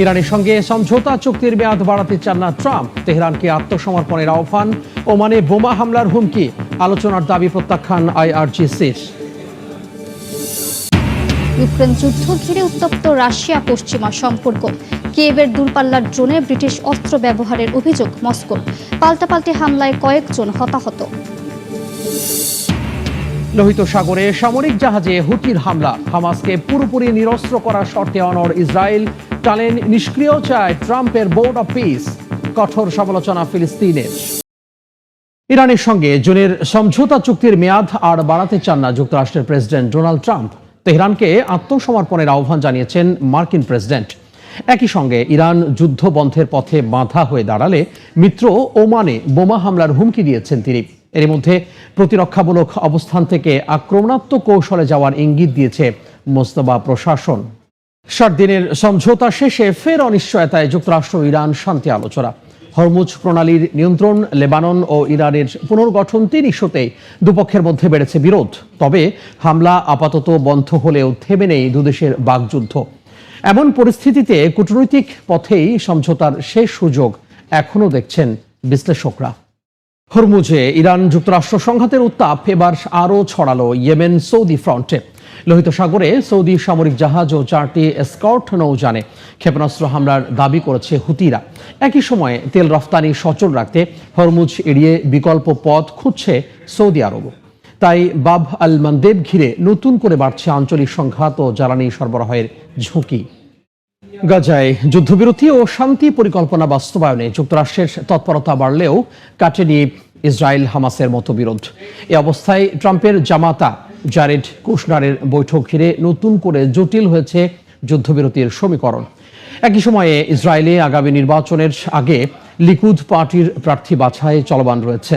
ইরানের সঙ্গে সমঝোতা চুক্তির মেয়াদ বাড়াতে চান না ট্রাম্প। তেহরানকে আত্মসমর্পণের আহ্বান, ওমানে বোমা হামলার হুমকি, আলোচনার দাবি প্রত্যাখ্যান আইআরজিসির। ইউক্রেন যুদ্ধ ঘিরে উত্তপ্ত রাশিয়া পশ্চিমা সম্পর্ক। কিয়েভের দূরপাল্লার ড্রোনে ব্রিটিশ অস্ত্র ব্যবহারের অভিযোগ মস্কোর। পাল্টাপাল্টি হামলায় কয়েকজন হতাহত। লোহিত সাগরে সামরিক জাহাজে হুতির হামলা, হামাসকে পুরোপুরি নিরস্ত্র করার শর্তে অনড় ইসরায়েল। টালেন নিষ্ক্রিয় চায় ট্রাম্পের বোর্ড অব পিস। কঠোর সমালোচনা ফিলিস্তিনের। ইরানের সঙ্গে জুনের সমঝোতা চুক্তির মেয়াদ আর বাড়াতে চান না যুক্তরাষ্ট্রের প্রেসিডেন্ট ডোনাল্ড ট্রাম্প। তেহরানকে আত্মসমর্পণের আহ্বান জানিয়েছেন মার্কিন প্রেসিডেন্ট। একই সঙ্গে ইরান যুদ্ধ বন্ধের পথে বাধা হয়ে দাঁড়ালে মিত্র ওমানে বোমা হামলার হুমকি দিয়েছেন তিনি। এর মধ্যে প্রতিরক্ষামূলক অবস্থান থেকে আক্রমণাত্মক কৌশলে যাওয়ার ইঙ্গিত দিয়েছে মোস্তফা প্রশাসন। 60 দিনের সমঝোতা শেষে ফের অনিশ্চয়তায় যুক্তরাষ্ট্র ইরান শান্তি আলোচনা। হরমুজ প্রণালীর নিয়ন্ত্রণ, লেবানন ও ইরানের পুনর্গঠন, 3 ইস্যুতেই দুপক্ষের মধ্যে বেড়েছে বিরোধ। তবে হামলা আপাতত বন্ধ হলেও থেমে নেই দুদেশের বাকযুদ্ধ। এমন পরিস্থিতিতে কূটনৈতিক পথেই সমঝোতার শেষ সুযোগ এখনও দেখছেন বিশ্লেষকরা। হরমুজে ইরান যুক্তরাষ্ট্র সংঘাতের উত্তাপ এবার আরও ছড়ালো ইয়েমেন সৌদি ফ্রন্টে। লোহিত সাগরে সৌদি সামরিক জাহাজ ও 4টি এসকর্ট নৌযানে ক্ষেপণাস্ত্র হামলার দাবি করেছে হুতিরা। একই সময়ে তেল রফতানি সচল রাখতে হরমুজ এড়িয়ে বিকল্প পথ খুঁজছে সৌদি আরব। তাই বাব আল মানদেব ঘিরে নতুন করে বাড়ছে আঞ্চলিক সংঘাত ও জ্বালানি সরবরাহের ঝুঁকি। গাজায় যুদ্ধবিরতি ও শান্তি পরিকল্পনা বাস্তবায়নে যুক্তরাষ্ট্রের তৎপরতা বাড়লেও কাটেনি ইসরায়েল হামাসের মতবিরোধ। এ অবস্থায় ট্রাম্পের জামাতা জারেড কুশনারের বৈঠক ঘিরে নতুন করে জটিল হয়েছে যুদ্ধবিরতির সমীকরণ। একই সময়ে ইসরায়েলে আগামী নির্বাচনের আগে লিকুদ পার্টির প্রার্থী বাছাই চলমান রয়েছে।